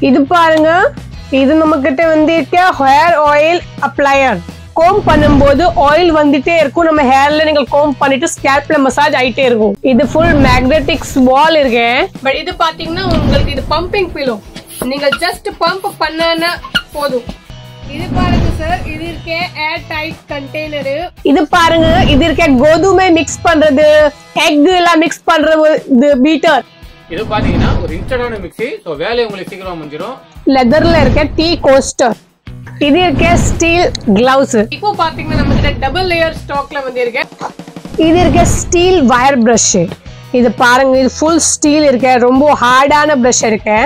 இது பாருங்க, இது நம்மகிட்ட வந்துட்டு ஹேர் ஆயில் அப்ளையர். கோம் பண்ணும்போது ஆயில் வந்துட்டே இருக்கும். நம்ம ஹேர்ல நீங்க கோம் பண்ணிட்டு ஸ்கேல்ப்ல மசாஜ் ஆயிட்டே இருக்கும். இது ஃபுல் மேக்னெட்டிக்ஸ் வால் இருக்கு. பட் இது பாத்தீங்கன்னா உங்களுக்கு இது பம்பிங் பிலோ. நீங்க ஜஸ்ட் பம்ப் பண்ணனா போதும். இது பாருங்க சார், இது இருக்கே ஏர் டைட் கண்டெய்னர். இது பாருங்க, இது இருக்கே கோதுமை மிக்ஸ் பண்றது, எக் எல்லாம் மிக்ஸ் பண்றது பீட்டர். இது பாத்தீங்கன்னா ஒரு இன்ஸ்டன்டான மிக்ஸி. சோ வேலைய உங்களுக்கு சீக்கிரமா முடிஞ்சிரும். லெதர்ல இருக்க டீ கோஸ்டர். இது இருக்கே ஸ்டீல் கிளவுஸ். இப்போ பாத்தீங்கன்னா நம்ம கிட்ட டபுள் லேயர் ஸ்டாக்ல வந்திருக்கு. இது இருக்கே ஸ்டீல் வயர் பிரஷ். இது பாருங்க, இது ஃபுல் ஸ்டீல் இருக்கு. ரொம்ப ஹார்டான பிரஷ் இருக்கு.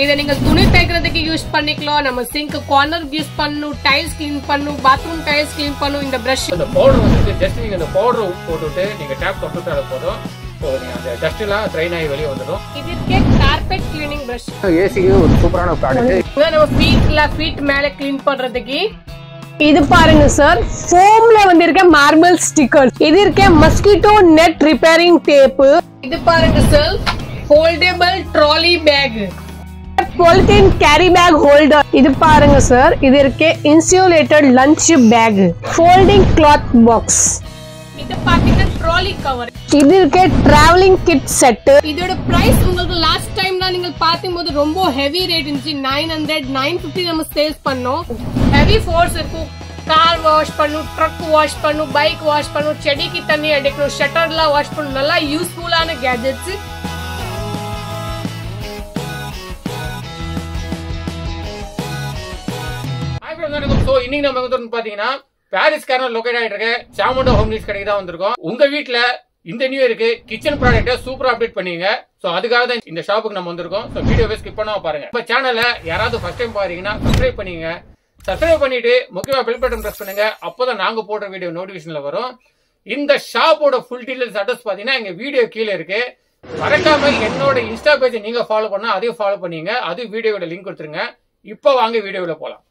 இத நீங்க துணி தேய்க்கிறதுக்கு யூஸ் பண்ணிக்கலாம். நம்ம சிங்க் கார்னர் யூஸ் பண்ணனும், டைல்ஸ் க்ளீன் பண்ணனும், பாத்ரூம் டைல்ஸ் க்ளீன் பண்ணனும். இந்த பிரஷ் இந்த பவுடர் வந்து ஜஸ்ட் நீங்க இந்த பவுடர் போட்டுட்டு நீங்க டேப் தொட்டுட்டால போதும். சோ நீங்க அந்த டஸ்ட் எல்லாம் ட்ரைன் ஆகி வெளிய வந்துரும். இது இருக்கே கார்பெட் க்ளீனிங் பிரஷ். ஏசிக்கு ஒரு சூப்பரான ப்ராடக்ட். நம்ம ஃபீட் மேல க்ளீன் பண்றதுக்கு. இது பாருங்க சார், ஃபோம்ல வந்திருக்க மார்பிள் ஸ்டிக்கர். இது இருக்க மஸ்கிட்டோ நெட் ரிப்பேரிங் டேப். இது பாருங்க sir, foldable trolley bag. Polythene carry bag holder. இது பாருங்க சார், இது இருக்க insulated lunch bag. Folding cloth box. இது பாத்தீங்கன்னா ட்ராலி கவர். இது இருக்க டிராவலிங் கிட் செட். இதோட பிரைஸ் உங்களுக்கு லாஸ்ட் டைம் தான் நீங்க பாக்கும்போது ரொம்ப ஹெவி ரேட் இருந்துச்சு. 900 950 நம்ம சேல்ஸ் பண்ணோம். ஹெவி ஃபோர்ஸ் இருக்கும். கார் வாஷ் பண்ணு, ட்ரக் வாஷ் பண்ணு, பைக் வாஷ் பண்ணு, செடிக்கு தண்ணி அடிக்கணும், ஷட்டர்லாம் வாஷ் பண்ணு. நல்லா யூஸ்ஃபுல்லான கேஜெட்ஸ். சோ இன்னைக்கு நம்ம எங்க வந்து பாத்தீங்கன்னா பாரிஸ் கார்னர் லொகேட் ஆயிட்டு இருக்கு சாமுண்டோ ஹோம் நீட்ஸ் கடைக்கு தான் வந்திருக்கோம். உங்க வீட்ல இந்த நியூ இயருக்கு கிச்சன் ப்ராடக்ட்டை சூப்பரா அப்டேட் பண்ணீங்க. சோ அதுக்காக தான் இந்த ஷாப்புக்கு நம்ம வந்திருக்கோம். சோ வீடியோவை ஸ்கிப் பண்ணாம பாருங்க. நம்ம சேனலை யாராவது ஃபர்ஸ்ட் டைம் பாருங்கன்னா சப்ஸ்கிரைப் பண்ணீங்க. சப்ஸ்கிரைப் பண்ணிட்டு முக்கியமா பெல் பட்டன் பிரஸ் பண்ணுங்க. அப்பதான் நாங்க போடுற வீடியோ நோட்டிபிகேஷன்ல வரும். இந்த ஷாப்போட ஃபுல் டீடைல்ஸ் அட்ரஸ் பாத்தீங்கன்னா எங்க வீடியோ கீழே இருக்கு. மறக்காம என்னோட இன்ஸ்டா பேஜ் நீங்க ஃபாலோ பண்ணா அதையும் ஃபாலோ பண்ணீங்க. அது வீடியோட லிங்க் கொடுத்துருங்க. இப்போ வாங்க வீடியோல போலாம்.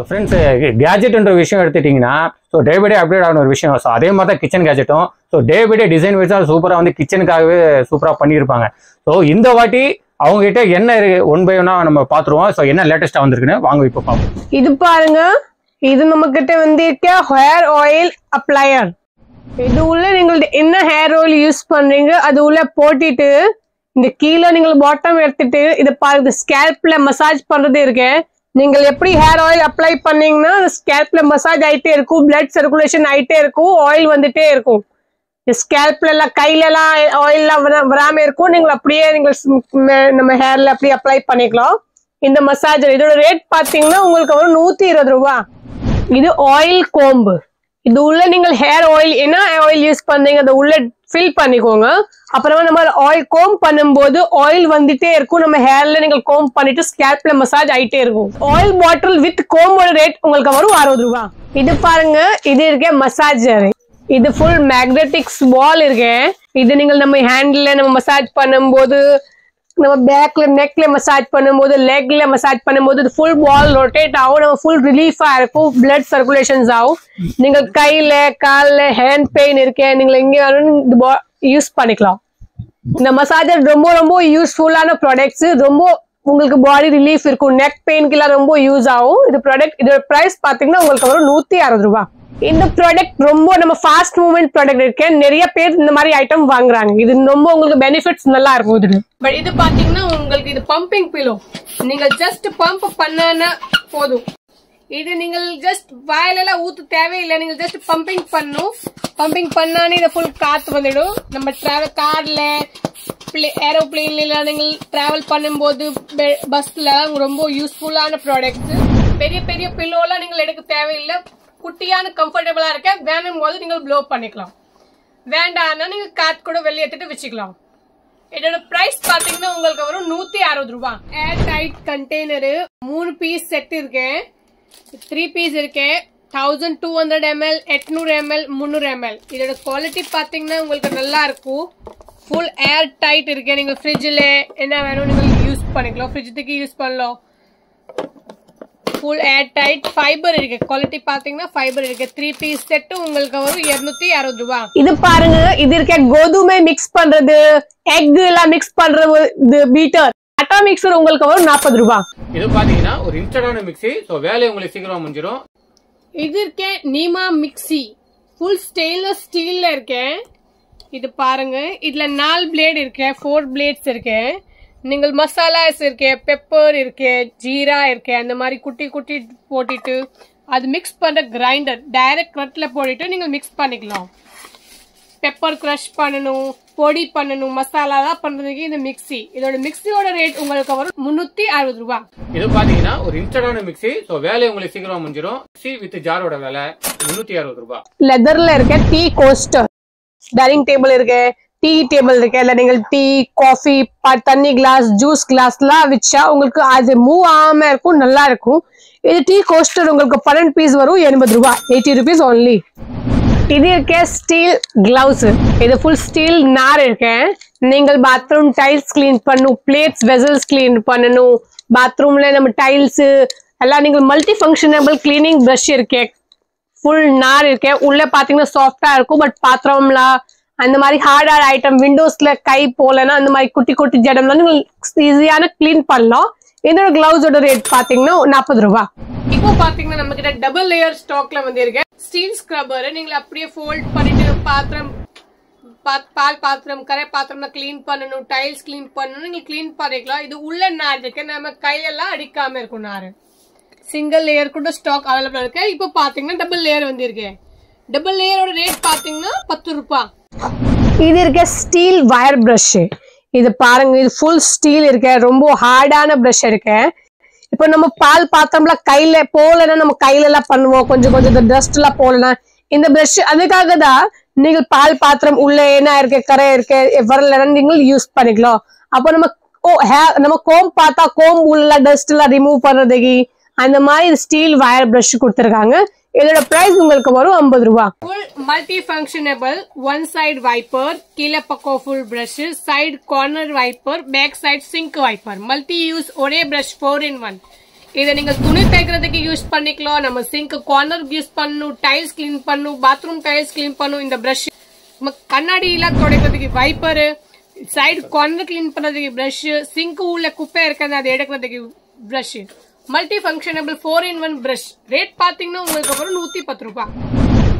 ஃப்ரெண்ட்ஸ், கேஜெட்ன்ற விஷயம் எடுத்துட்டீங்கன்னா so day by day update ஆன ஒரு விஷயம். ஸோ அதே மாதிரி தான் கிச்சன் கேஜெட்டும். So day by day design வச்சா சூப்பராக வந்து கிச்சனுக்காகவே சூப்பராக பண்ணியிருப்பாங்க. ஸோ இந்த வாட்டி அவங்க கிட்ட என்ன ஒன் பை ஒன்னா நம்ம பார்த்துருவோம். ஸோ என்ன லேட்டஸ்ட்டாக வந்திருக்குன்னு வாங்க இப்போ பார்ப்போம். இது பாருங்க, இது நம்ம கிட்ட வந்துட்டு ஹேர் ஆயில் அப்ளையர். இது உள்ள நீங்க என்ன ஹேர் ஆயில் யூஸ் பண்றீங்க அது உள்ள போட்டுட்டு இந்த கீழே நீங்க பாட்டம் எடுத்துட்டு இதை பாருங்க, ஸ்கேல்ப்ல மசாஜ் பண்றது இருக்கு. நீங்கள் எப்படி ஹேர் ஆயில் அப்ளை பண்ணீங்கன்னா ஸ்கேல்ப்ல மசாஜ் ஆயிட்டே இருக்கும், பிளட் சர்க்குலேஷன் ஆயிட்டே இருக்கும், ஆயில் வந்துட்டே இருக்கும். ஸ்கேல்ப்ல எல்லாம் கையில எல்லாம் ஆயில் எல்லாம் வராம இருக்கும். நீங்கள் அப்படியே நம்ம ஹேர்ல அப்படியே அப்ளை பண்ணிக்கலாம். இந்த மசாஜர் இதோட ரேட் பாத்தீங்கன்னா உங்களுக்கு ஒரு 120 ரூபாய். இது ஆயில் கோம்பு. இது உள்ள நீங்கள் ஹேர் ஆயில் என்ன ஆயில் யூஸ் பண்றீங்க அதை உள்ள ஃபில் பண்ணிக்கோங்க. அப்புறமா நம்ம ஆயில் கோம் பண்ணும்போது ஆயில் வந்துட்டே இருக்கும். நம்ம ஹேர்ல நீங்க கோம் பண்ணிட்டு ஸ்கேல்ப்ல மசாஜ் ஆயிட்டே இருக்கும். ஆயில் பாட்டில் வித் கோம்போட ரேட் உங்களுக்கு வரும் 60 ரூபாய். இது பாருங்க, இது இருக்க மசாஜர். இது ஃபுல் மேக்னெட்டிக்ஸ் வால் இருக்கு. இது நீங்கள் நம்ம ஹேண்ட்ல நம்ம மசாஜ் பண்ணும்போது, நம்ம பேக்ல நெக்ல மசாஜ் பண்ணும்போது, லெக்ல மசாஜ் பண்ணும்போது ஃபுல் வால் ரொட்டேட் ஆகும். நம்ம ஃபுல் ரிலீஃபா இருக்கும், பிளட் சர்க்குலேஷன்ஸ் ஆகும். நீங்க கையில கால்ல ஹேண்ட் பெயின் இருக்கு, நீங்க எங்க யூஸ் பண்ணிக்கலாம். இந்த மசாஜர் ரொம்ப ரொம்ப யூஸ்ஃபுல்லான ப்ராடக்ட்ஸ். ரொம்ப உங்களுக்கு பாடி ரிலீஃப் இருக்கும். நெக் பெயின்க்கு எல்லாம் ரொம்ப யூஸ் ஆகும். இது ப்ராடக்ட் இதோட பிரைஸ் பாத்தீங்கன்னா உங்களுக்கு வரும் 160 ரூபாய். இந்த ப்ராடக்ட் ரொம்ப நம்ம ஃபாஸ்ட் மூவ்மெண்ட் ப்ராடக்ட் இருக்கு. நிறைய பேர் இந்த மாதிரி ஐட்டம் வாங்குறாங்க. இது ரொம்ப உங்களுக்கு பெனிஃபிட்ஸ் நல்லா இருக்கும். இது பட் இது பாத்தீங்கன்னா உங்களுக்கு இது பம்பிங் பிலோ. நீங்க ஜஸ்ட் பம்ப் பண்ணனா போதும். இது நீங்க ஜஸ்ட் வாயில ஊத்து தேவையில்லை. நீங்க ஜஸ்ட் பம்பிங் பண்ணும். பம்பிங் பண்ணானே இதை ஃபுல் காத்து வந்துடும். நம்ம டிராவல் கார்ல ஏரோப்ளேன்ல நீங்க டிராவல் பண்ணும்போது பஸ்ல ரொம்ப யூஸ்ஃபுல்லான ப்ராடக்ட்ஸ். பெரிய பெரிய பில்லோலாம் நீங்க எடுக்க தேவையில்லை. குட்டியான கம்ஃபர்டபுளா இருக்க வேணும் போது நீங்க ப்ளோ பண்ணிக்கலாம். வேண்டாம்னா நீங்க காத்து கூட வெளியேற்றிட்டு வச்சுக்கலாம். இதோட பிரைஸ் பாத்தீங்கன்னா உங்களுக்கு வரும் 160 ரூபாய். Air tight container 3 piece set இருக்கு. 3 பீஸ் இருக்கு. 1200 ml, 800 ml, 300 ml. இதோட குவாலிட்டி பாத்தீங்கன்னா உங்களுக்கு நல்லா இருக்கும். ஃபுல் ஏர் டைட் இருக்கு. நீங்க ஃப்ரிட்ஜ்ல என்ன வேணும் நீங்க யூஸ் பண்ணிக்கலாம். ஃப்ரிட்ஜுக்கு யூஸ் பண்ணலாம். full airtight fiber இருக்கு. குவாலிட்டி பாத்தீங்கன்னா ஃபைபர் இருக்கு. 3 பீஸ் செட் உங்களுக்கு வரும் 260 ரூபாய். இது பாருங்க, இது இருக்க கோதுமை மிக்ஸ் பண்றது, எக் எல்லாம் மிக்ஸ் பண்றது பீட்டர். ஆட்டா மிக்சர் உங்களுக்கு வரும் 40 ரூபாய். இது பாத்தீங்கன்னா ஒரு இன்ஸ்டன்டான மிக்ஸி. சோ வேலையை உங்களுக்கு சீக்கிரமா முடிஞ்சிடும். இது இருக்கே நீமா மிக்ஸி ஃபுல் ஸ்டெயின்லெஸ் ஸ்டீல்ல இருக்கே. இது பாருங்க, இதுல 4 பிளேட் இருக்கு, 4 பிளேட்ஸ் இருக்கு. நீங்கள் மசாலாஸ் இருக்கு, பெப்பர் இருக்கு, ஜீரா இருக்கு, அந்த மாதிரி குட்டி குட்டி போட்டுட்டு அது மிக்ஸ் பண்ற கிரைண்டர். டைரக்ட் கட்ல போட்டுட்டு நீங்கள் மிக்ஸ் பண்ணிக்கலாம். பெப்பர் கிரஷ் பண்ணணும், பொடி பண்ணணும், மசாலா தான் பண்றதுக்கு இந்த மிக்ஸி. இதோட மிக்ஸியோட ரேட் உங்களுக்கு வரும் 360 ரூபாய். இது பாத்தீங்கன்னா ஒரு இன்ஸ்டன்டான மிக்ஸி. சோ வேலையை உங்களுக்கு சீக்கிரமா முடிஞ்சிடும். மிக்ஸி வித் ஜாரோட விலை 360 ரூபாய். லெதர்ல இருக்க டீ கோஸ்டர், டைனிங் டேபிள் இருக்கு, டீ டேபிள் இருக்கு. இல்ல நீங்கள் டீ, காஃபி, தண்ணி கிளாஸ், ஜூஸ் கிளாஸ்லாம் வச்சா உங்களுக்கு அது மூவ் ஆகாம இருக்கும், நல்லா இருக்கும். இது டீ கோஸ்டர் உங்களுக்கு 12 பீஸ் வரும் 80 ரூபாய், 80 rupees only. இது இருக்க ஸ்டீல் கிளவுஸ். இது ஃபுல் ஸ்டீல் நார் இருக்கு. நீங்கள் பாத்ரூம் டைல்ஸ் கிளீன் பண்ணணும், பிளேட்ஸ் வெசல்ஸ் கிளீன் பண்ணணும், பாத்ரூம்ல நம்ம டைல்ஸ் எல்லாம். நீங்கள் மல்டி ஃபங்க்ஷனபிள் கிளீனிங் பிரஷ் இருக்கு, ஃபுல் நார் இருக்கு. உள்ள பாத்தீங்கன்னா சாஃப்டா இருக்கும், பட் பாத்திரம்ல அந்த மாதிரி ஹார்டான ஐட்டம், விண்டோஸ்ல கை போலன்னா அந்த மாதிரி குட்டி குட்டி ஜடம்லாம் நீங்கள் ஈஸியான கிளீன் பண்ணலாம். இதோட கிளவுஸோட ரேட் பாத்தீங்கன்னா 40 ரூபாய். இப்போ பாத்தீங்கன்னா நம்ம கிட்ட டபுள் லேயர் ஸ்டாக்ல வந்து இருக்கு ஸ்டீல் ஸ்க்ரப்பர். நீங்க அப்படியே ஃபோல்ட் பண்ணிட்டு பாத்திரம், பால் பாத்திரம், கரை பாத்திரம் கிளீன் பண்ணணும், டைல்ஸ் கிளீன் பண்ணணும், நீங்க கிளீன் பண்ணிக்கலாம். இது உள்ள நார் இருக்கு, நம்ம கையெல்லாம் அடிக்காம இருக்கும் நார். சிங்கிள் லேயர் கூட ஸ்டாக் அவைலபிள் இருக்கு. இப்போ பாத்தீங்கன்னா டபுள் லேயர் வந்து இருக்கு. டபுள் லேயரோட ரேட் பாத்தீங்கன்னா 10 ரூபாய். இது இருக்க ஸ்டீல் வயர் பிரஷ். இது பாருங்க, இது ஃபுல் ஸ்டீல் இருக்கு, ரொம்ப ஹார்டான பிரஷ் இருக்கு. இப்போ நம்ம பால் பாத்திரம்ல கையில போலன்னா நம்ம கையில எல்லாம் பண்ணுவோம், கொஞ்சம் கொஞ்சம் டஸ்ட் எல்லாம் போலனா இந்த பிரஷ் அதுக்காக தான். நீங்கள் பால் பாத்திரம் உள்ள என்ன இருக்கு, கரை இருக்கு, வரல நீங்கள் யூஸ் பண்ணிக்கலாம். அப்போ நம்ம கோம் பார்த்தா கோம் உள்ள டஸ்ட் எல்லாம் ரிமூவ் பண்றதுக்கு அந்த மாதிரி ஸ்டீல் வயர் பிரஷ் கொடுத்துருக்காங்க. இதோட பிரைஸ் உங்களுக்கு வரும் 50 ரூபாய். Full multi functionable one side wiper, கீழே பக்கம் full brush, side corner wiper, back side sink wiper, multi use ஒரே பிரஷ் 4-in-1. இதை நீங்க துணி தைக்கிறதுக்கு யூஸ் பண்ணிக்கலாம், நம்ம சிங்க் கார்னர் யூஸ் பண்ணணும், டைல்ஸ் கிளீன் பண்ணணும், பாத்ரூம் டைல்ஸ் கிளீன் பண்ணணும். இந்த பிரஷ் கண்ணாடி எல்லாம் துடைக்கிறதுக்கு வைப்பர், சைடு கார்னர் கிளீன் பண்றதுக்கு பிரஷ், சிங்க் உள்ள குப்பை இருக்கிறது அதை எடுக்கிறதுக்கு brush. Multi functionable 4-in-1 brush. Rate பாத்தீங்கன்னா உங்களுக்கு வரும் 110 ரூபாய்.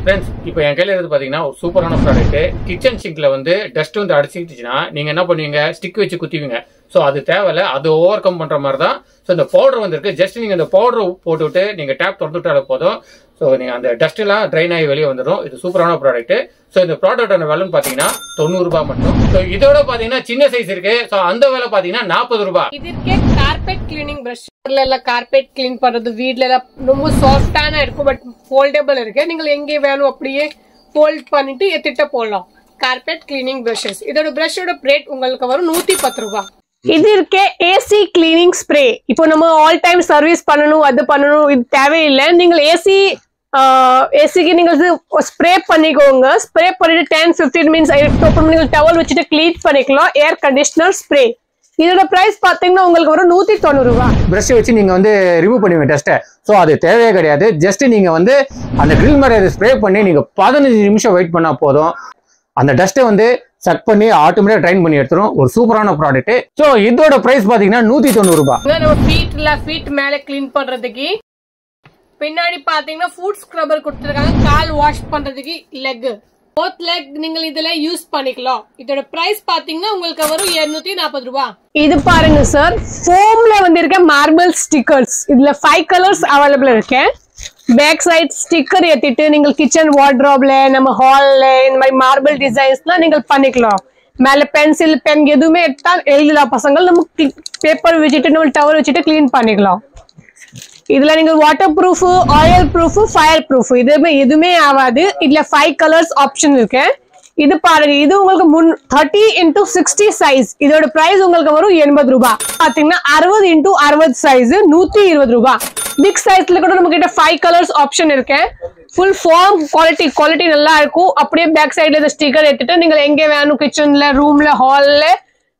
ஃப்ரெண்ட்ஸ், இப்போ என் கையில இருந்து பாத்தீங்கன்னா ஒரு சூப்பரான ப்ராடக்ட். கிச்சன் சிங்க்ல வந்து டஸ்ட் வந்து அடிச்சுக்கிட்டுச்சுன்னா நீங்க என்ன பண்ணுவீங்க, ஸ்டிக் வச்சு குத்திவீங்க. ஸோ அது தேவையில்ல, அது ஓவர் கம் பண்ற மாதிரி தான். ஸோ இந்த பவுடர் வந்துருக்கு, ஜஸ்ட் நீங்க இந்த பவுடர் போட்டுவிட்டு நீங்க டேப் திறந்துட்டாலே போதும். ஸோ நீங்க அந்த டஸ்ட் எல்லாம் ட்ரைன் ஆகி வெளியே வந்துடும். இது சூப்பரான ப்ராடக்ட். ஸோ இந்த ப்ராடக்டோட விலைன்னு பாத்தீங்கன்னா 90 ரூபாய் மட்டும். ஸோ இதோட பாத்தீங்கன்னா சின்ன சைஸ் இருக்கு. ஸோ அந்த விலை பாத்தீங்கன்னா 40 ரூபாய். இது இருக்கே கார்பெட் கிளீனிங் பிரஷ். எல்லாம் கார்பெட் கிளீன் பண்றது வீட்ல எல்லாம் ரொம்ப சாஃப்டான இருக்கும், பட் ஃபோல்டபிள் இருக்கு. நீங்கள் எங்கே வேணும் அப்படியே ஃபோல்ட் பண்ணிட்டு எத்திட்ட போடலாம். Carpet cleaning brushes. இதோட பிரஷோட ரேட் உங்களுக்கு வரும் 110 ரூபாய். இது இருக்கே ஏசி கிளீனிங் ஸ்ப்ரே. இப்போ நம்ம ஆல் டைம் சர்வீஸ் பண்ணணும், அது பண்ணணும், இது தேவையில்லை. நீங்கள் ஏசிக்கு நீங்கள் ஸ்ப்ரே பண்ணிக்கோங்க. ஸ்ப்ரே பண்ணிட்டு 10-15 மினிட்ஸ் நீங்கள் டவல் வச்சுட்டு கிளீன் பண்ணிக்கலாம். Air conditioner spray. இதோட பிரைஸ் பாத்தீங்கன்னா உங்களுக்கு வரும் 190 ரூபாய். பிரஷ் வச்சு நீங்க வந்து ரிமூவ் பண்ணுவீங்க டஸ்ட்டை. ஸோ அது தேவையே கிடையாது. ஜஸ்ட் நீங்க வந்து அந்த கிரில் மாதிரி ஸ்ப்ரே பண்ணி நீங்க 15 நிமிஷம் வெயிட் பண்ணா போதும். அந்த டஸ்ட்டை வந்து சக் பண்ணி ஆட்டோமேட்டிக்கா ட்ரைன் பண்ணி எடுத்துரும். ஒரு சூப்பரான ப்ராடக்ட். ஸோ இதோட பிரைஸ் பாத்தீங்கன்னா 190 ரூபாய். நம்ம ஃபீட் மேல கிளீன் பண்றதுக்கு பின்னாடி பாத்தீங்கன்னா ஃபுட் ஸ்க்ரப்பர் கொடுத்துருக்காங்க. கால் வாஷ் பண்றதுக்கு லெக், போத் லெக் நீங்கள் இதுல யூஸ் பண்ணிக்கலாம். இதோட பிரைஸ் பாத்தீங்கன்னா உங்களுக்கு வரும் 240 ரூபாய். இது பாருங்க சார், ஃபோம்ல வந்து இருக்க மார்பிள் ஸ்டிக்கர்ஸ். இதுல 5 கலர்ஸ் அவைலபிள் இருக்கு. பேக் சைட் ஸ்டிக்கர் ஏத்திட்டு நீங்கள் கிச்சன் வார்ட்ரோப்ல, நம்ம ஹால்ல இந்த மாதிரி மார்பிள் டிசைன்ஸ்லாம் நீங்கள் பண்ணிக்கலாம். மேல பென்சில், பென் எதுவுமே எடுத்தா எழுதலாம் பசங்கள். நம்ம பேப்பர் வச்சுட்டு நம்ம டவல் வச்சுட்டு கிளீன் பண்ணிக்கலாம். இதுல நீங்க water proof, oil proof, fire proof எதுவுமே ஆகாது. இதுல 5 கலர்ஸ் ஆப்ஷன் இருக்கு. இது பாருங்க, இது உங்களுக்கு 30x60 சைஸ். இதோட பிரைஸ் உங்களுக்கு வரும் 80 ரூபாய். பாத்தீங்கன்னா 60x60 சைஸ் 120 ரூபாய். பிக் சைஸ்ல கூட நம்ம கிட்ட 5 கலர்ஸ் ஆப்ஷன் இருக்கு. ஃபுல் ஃபார்ம் குவாலிட்டி நல்லா இருக்கும். அப்படியே பேக் சைட்ல இந்த ஸ்டிக்கர் எடுத்துட்டு நீங்க எங்க வேணும், கிச்சன்ல, ரூம்ல, ஹால்ல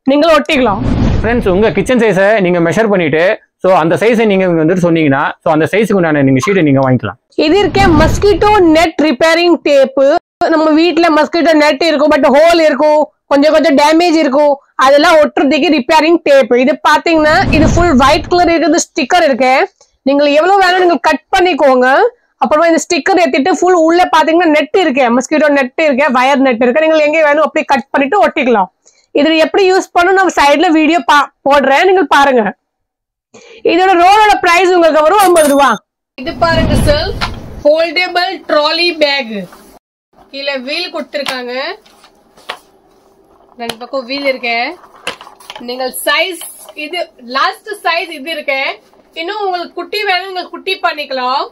நீங்க ஒட்டிக்கலாம். ஃப்ரெண்ட்ஸ், உங்க கிச்சன் சைஸை நீங்க மெஷர் பண்ணிட்டு சோ அந்த சைஸை நீங்க வந்துட்டு சொன்னீங்கன்னா சோ அந்த சைஸ்க்கு உண்டான நீங்க ஷீட்டை நீங்க வாங்கிக்கலாம். இது இருக்கே மஸ்கிட்டோ நெட் ரிப்பேரிங் டேப். நம்ம வீட்ல மஸ்கிட்டோ நெட் இருக்கும், பட் ஹோல் இருக்கும், கொஞ்சம் டேமேஜ் இருக்கும். அதெல்லாம் ஒட்டுறதுக்கு ரிப்பேரிங் டேப். இது பாத்தீங்கன்னா இது ஃபுல் ஒயிட் கலர் இருக்குது, ஸ்டிக்கர் இருக்கு. நீங்க எவ்வளவு வேணும் நீங்க கட் பண்ணிக்கோங்க. அப்புறமா இந்த ஸ்டிக்கர் ஏத்திட்டு ஃபுல் உள்ள பாத்தீங்கன்னா நெட் இருக்கு, மஸ்கிட்டோ நெட் இருக்கு, வயர் நெட் இருக்கு. நீங்க எங்க வேணும் அப்படியே கட் பண்ணிட்டு ஒட்டிக்கலாம். இது எப்படி யூஸ் பண்ணணும் நம்ம சைட்ல வீடியோ போடுறேன், நீங்க பாருங்க. இதோட ரோலோட பிரைஸ் உங்களுக்கு வரும் 50 ரூபாய். இது பாருங்க சார், ஃபோல்டபிள் ட்ராலி பேக். கீழே வீல் கொடுத்திருக்காங்க, 2 பக்கம் வீல் இருக்கு. நீங்கள் சைஸ் இது லாஸ்ட் சைஸ் இது இருக்கு. இன்னும் உங்களுக்கு குட்டி வேணும், உங்களுக்கு குட்டி பண்ணிக்கலாம்.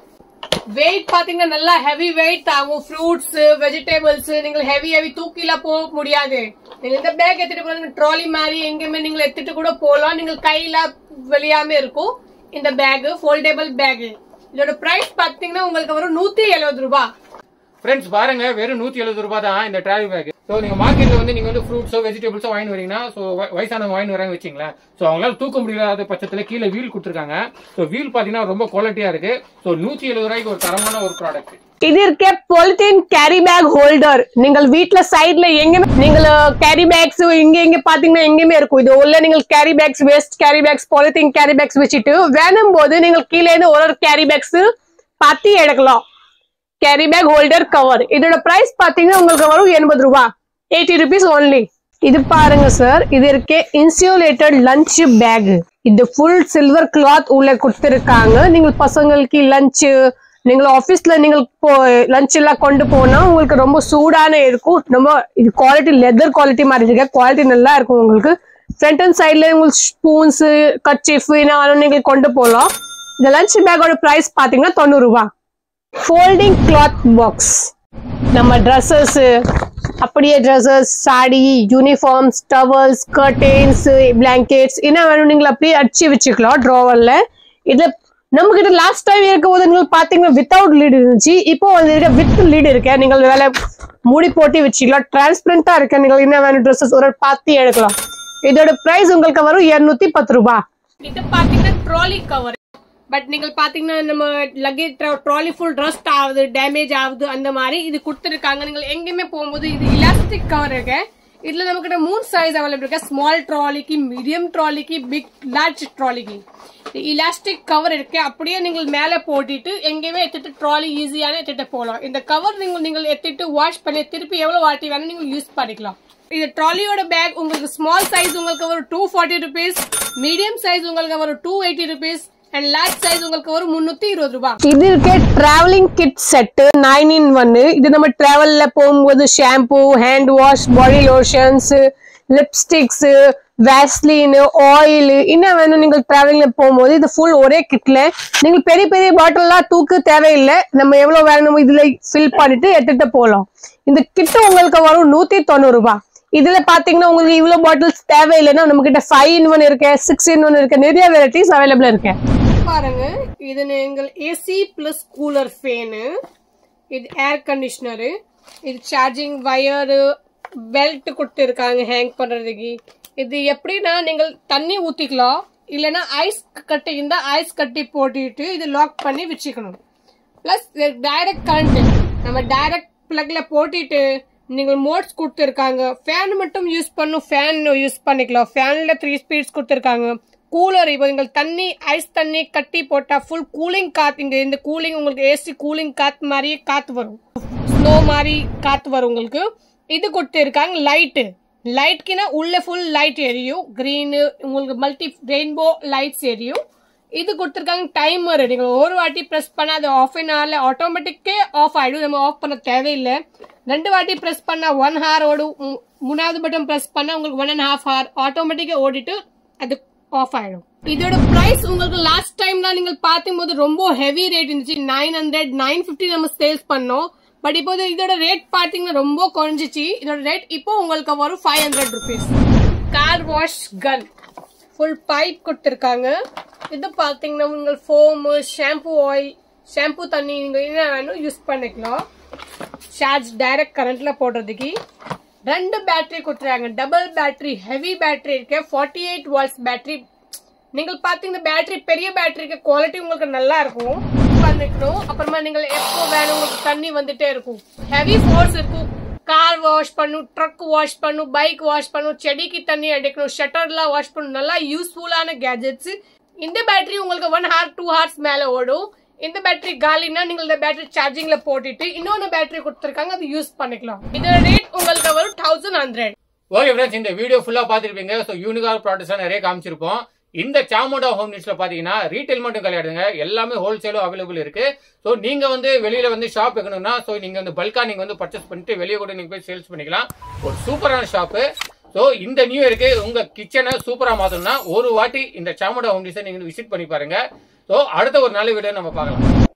வெயிட் பாத்தீங்கன்னா நல்லா ஹெவி வெயிட் ஆகும். ஃப்ரூட்ஸ், வெஜிடபிள்ஸ் நீங்க ஹெவி தூக்கிலாம் போக முடியாது. நீங்க இந்த பேக் எடுத்துட்டு போங்க, ட்ராலி மாதிரி எங்கேயுமே நீங்க எடுத்துட்டு கூட போகலாம். நீங்க கையில வெளியாம இருக்கும் இந்த பேக், ஃபோல்டபிள் பேக். இதோட பிரைஸ் பாத்தீங்கன்னா உங்களுக்கு வரும் 170 ரூபாய். ஃப்ரெண்ட்ஸ் பாருங்க, வெறும் 170 ரூபாய் தான் இந்த டிராவல் பேக். ஸோ நீங்க மார்க்கெட்ல வந்து நீங்க வந்து ஃப்ரூட்ஸோ வெஜிடபிள்ஸோ வாங்கி வரீங்கன்னா, ஸோ வயசானவங்க வாங்கி வராங்க வச்சிங்களேன். ஸோ அவங்களால தூக்க முடியாத பட்சத்துல கீழே வீல் கொடுத்துருக்காங்க. ஸோ வீல் பாத்தீங்கன்னா ரொம்ப குவாலிட்டியா இருக்கு. ஸோ 170 ரூபாய்க்கு ஒரு தரமான ஒரு ப்ராடக்ட். இது இருக்க பாலித்தீன் கேரி பேக் ஹோல்டர். நீங்கள் வீட்ல சைட்ல எங்கேயுமே நீங்கள் கேரி பேக்ஸ் இங்க பாத்தீங்கன்னா எங்கேயுமே இருக்கும். இது உள்ள நீங்கள் carry bags, waste carry bags, polythene carry bags வச்சுட்டு வேணும் போது நீங்கள் கீழே இருந்து ஒரு கேரி பேக்ஸ் பாத்தி எடுக்கலாம். Carry bag holder cover. இதோட பிரைஸ் பாத்தீங்கன்னா உங்களுக்கு வரும் 80 ரூபாய், 80 rupees only. இது பாருங்க சார், இது இருக்கே இன்சுலேட்டட் லஞ்ச் பேக். இது ஃபுல் சில்வர் கிளாத் உள்ள கொடுத்திருக்காங்க. நீங்க பசங்களுக்கு லஞ்ச், நீங்க ஆபீஸ்ல நீங்க லஞ்ச் எல்லாம் கொண்டு போனா உங்களுக்கு ரொம்ப சூடான இருக்கும். ரொம்ப இது குவாலிட்டி லெதர் குவாலிட்டி மாதிரி இருக்கு, குவாலிட்டி நல்லா இருக்கும். உங்களுக்கு ஃப்ரண்ட் அண்ட் சைட்ல உங்களுக்கு ஸ்பூன்ஸ், கர்ச்சீஃப் நீங்க கொண்டு போகலாம். இந்த லஞ்ச் பேக்கோட பிரைஸ் பாத்தீங்கன்னா 90 ரூபாய். Folding cloth box. நம்ம ட்ரெஸ்ஸஸ், அப்படியே ட்ரெஸ்ஸஸ், சாடி, யூனிஃபார்ம்ஸ், டவல்ஸ், கர்டென்ஸ், பிளாங்கெட்ஸ் என்ன வேணும் நீங்க அப்படியே அடிச்சு வச்சுக்கலாம் ட்ராவர்ல. இது நம்ம கிட்ட லாஸ்ட் டைம் இருக்கும் போது நீங்க பாத்தீங்கன்னா வித்தவுட் லீட் இருந்துச்சு. இப்போ வந்து வித் லீட் இருக்கு. நீங்கள் வேலை மூடி போட்டு வச்சுக்கலாம். டிரான்ஸ்பரண்டா இருக்கு. நீங்கள் என்ன வேணும் ட்ரெஸ்ஸஸ் ஒரு பாத்தி எடுக்கலாம். இதோட பிரைஸ் உங்களுக்கு வரும் 210 ரூபாய். இது பாத்தீங்கன்னா ட்ராலி கவர். பட் நீங்க பாத்தீங்கன்னா நம்ம லக்கேஜ் ட்ராலி ஃபுல் ரஸ்ட் ஆகுது, டேமேஜ் ஆகுது, அந்த மாதிரி இது கொடுத்துருக்காங்க. நீங்க எங்கேயுமே போகும்போது இது இலாஸ்டிக் கவர் இருக்கு. இதுல நம்ம கிட்ட 3 சைஸ் அவைலபிள் இருக்கு. ஸ்மால் ட்ராலிக்கு, மீடியம் ட்ராலிக்கு, பிக் லார்ஜ் ட்ராலிக்கு இலாஸ்டிக் கவர் இருக்கு. அப்படியே நீங்கள் மேல போட்டுட்டு எங்கேயுமே எடுத்துட்டு ட்ராலி ஈஸியான எடுத்துட்டு போகலாம். இந்த கவர் நீங்கள் எடுத்துட்டு வாஷ் பண்ணி திருப்பி எவ்வளவு வாட்டி வேணும் நீங்க யூஸ் பண்ணிக்கலாம். இது ட்ராலியோட பேக் உங்களுக்கு ஸ்மால் சைஸ் உங்களுக்கு ஒரு 240 rupees, மீடியம் சைஸ் உங்களுக்கு ஒரு 280 rupees and large size உங்களுக்கு ஒரு 320 ரூபாய். இது இருக்க டிராவலிங் கிட் செட் 9-in-1. இது நம்ம டிராவல்ல போகும்போது shampoo, hand wash, body lotions, lipsticks, Vaseline, oil என்ன வேணும் நீங்க டிராவலிங்ல போகும்போது இது ஃபுல் ஒரே கிட்ல. நீங்க பெரிய பெரிய பாட்டில்லாம் தூக்க தேவையில்லை. நம்ம எவ்வளவு வேணும் இதுல ஃபில் பண்ணிட்டு எடுத்துட்டு போகலாம். இந்த கிட் உங்களுக்கு வரும் 190 ரூபாய். இதுல பாத்தீங்கன்னா உங்களுக்கு இவ்வளவு பாட்டில்ஸ் தேவையில்லைன்னா நம்ம கிட்ட 5-in-1 இருக்கு, 6-in-1 இருக்கு, நிறைய வெரைட்டிஸ் அவைலபிள் இருக்கு. பாருங்க, இது நீங்கள் ஏசி பிளஸ் கூலர் ஃபேனு, இது ஏர் கண்டிஷனரு, இது சார்ஜிங் வயரு, பெல்ட் கொடுத்துருக்காங்க ஹேங் பண்றதுக்கு. இது எப்படின்னா நீங்கள் தண்ணி ஊத்திக்கலாம், இல்லைன்னா ஐஸ் கட்டி இருந்தா ஐஸ் கட்டி போட்டுட்டு இது லாக் பண்ணி வச்சுக்கணும். பிளஸ் டைரக்ட் கரண்ட் நம்ம டைரக்ட் பிளக்ல போட்டுட்டு நீங்கள் மோட்ஸ் கொடுத்துருக்காங்க. ஃபேன் மட்டும் யூஸ் பண்ணும், ஃபேன் யூஸ் பண்ணிக்கலாம். ஃபேன்ல 3 ஸ்பீட்ஸ் கொடுத்துருக்காங்க. கூலர் இப்போ நீங்கள் தண்ணி ஐஸ் தண்ணி கட்டி போட்டா ஃபுல் கூலிங் காத்து. இந்த கூலிங் உங்களுக்கு ஏசி கூலிங் காத்து மாதிரி காத்து வரும், ஸ்னோ மாதிரி காத்து வரும் உங்களுக்கு. இது கொடுத்துருக்காங்க லைட்க்குன்னா உள்ள ஃபுல் லைட் எரியும், கிரீனு உங்களுக்கு மல்டி ரெயின்போ லைட்ஸ் எரியும். இது கொடுத்துருக்காங்க டைமர். நீங்க ஒரு வாட்டி பிரஸ் பண்ணா அது ஆஃப் அன் ஹவர்ல ஆட்டோமேட்டிக்கே ஆஃப் ஆயிடும். நம்ம ஆஃப் பண்ண தேவையில்லை. 2 வாட்டி பிரஸ் பண்ணா 1 hour ஓடும். 3வது பட்டன் பிரஸ் பண்ணா உங்களுக்கு 1.5 hour ஆட்டோமேட்டிக்கா ஓடிட்டு அது ஆஃப் ஆயிடும். இதோட பிரைஸ் உங்களுக்கு லாஸ்ட் டைம்ல நீங்க பார்க்கும்போது ரொம்ப ஹெவி ரேட் இருந்துச்சு. 900, 950 நம்ம சேல்ஸ் பண்ணோம். பட் இப்போ இதோட ரேட் பாத்தீங்கன்னா ரொம்ப குறைஞ்சிச்சு. இதோட ரேட் இப்போ உங்களுக்கு வரும் 500 rupees. கார் வாஷ் கன் ஃபுல் பைப் கொடுத்துருக்காங்க. இது பாத்தீங்கன்னா உங்களுக்கு ஃபோம், ஷாம்பு ஆயில், ஷாம்பு தண்ணி நீங்க என்ன வேணும் யூஸ் பண்ணிக்கலாம். சார்ஜ் டைரக்ட் கரண்ட்ல போடுறதுக்கு 2 பேட்டரி கொடுத்துருக்காங்க. டபுள் பேட்டரி, ஹெவி பேட்டரி இருக்கு, 48 volts பேட்டரி. நீங்க பாத்தீங்கன்னா பேட்டரி பெரிய பேட்டரிக்கு குவாலிட்டி உங்களுக்கு நல்லா இருக்கும் பண்ணிக்கணும். அப்புறமா நீங்க எப்போ வேணும் உங்களுக்கு தண்ணி வந்துட்டே இருக்கும். ஹெவி ஃபோர்ஸ் இருக்கும். கார் வாஷ் பண்ணும், ட்ரக் வாஷ் பண்ணும், பைக் வாஷ் பண்ணும், செடிக்கு தண்ணி அடிக்கணும், ஷட்டர்லாம் வாஷ் பண்ணும். நல்லா யூஸ்ஃபுல்லான கேஜெட்ஸ். இந்த பேட்டரி உங்களுக்கு 1 hour 2 hours மேல ஓடும். இந்த பேட்டரி காலினா நீங்க இந்த பேட்டரி சார்ஜிங்ல போட்டுட்டு இன்னொன்னு பேட்டரி கொடுத்துருக்காங்க, அது யூஸ் பண்ணிக்கலாம். இதோட ரேட் உங்களுக்கு வரும் 1100. ஓகே ஃப்ரெண்ட்ஸ், இந்த வீடியோ ஃபுல்லா பாத்துருப்பீங்க. ஸோ யூனிகார் ப்ராடக்ட்ஸ் நிறைய காமிச்சிருப்போம். இந்த சாமுண்டா ஹோம் நீட்ஸ்ல பாத்தீங்கன்னா ரீட்டைல் மட்டும் கிடையாதுங்க, எல்லாமே ஹோல்சேலும் அவைலபிள் இருக்கு. ஸோ நீங்க வெளியில ஷாப் வைக்கணும்னா ஸோ நீங்க பல்கா நீங்க பர்ச்சேஸ் பண்ணிட்டு வெளியே கூட நீங்க போய் சேல்ஸ் பண்ணிக்கலாம். ஒரு சூப்பரான ஷாப்பு. ஸோ இந்த நியூ இயருக்கு உங்க கிச்சனை சூப்பரா மாத்தணும்னா ஒரு வாட்டி இந்த சாமுண்டா ஹோம் நீட்ஸை நீங்க விசிட் பண்ணி பாருங்க. ஸோ அடுத்த ஒரு நல்ல வீடியோ நம்ம பார்க்கலாம்.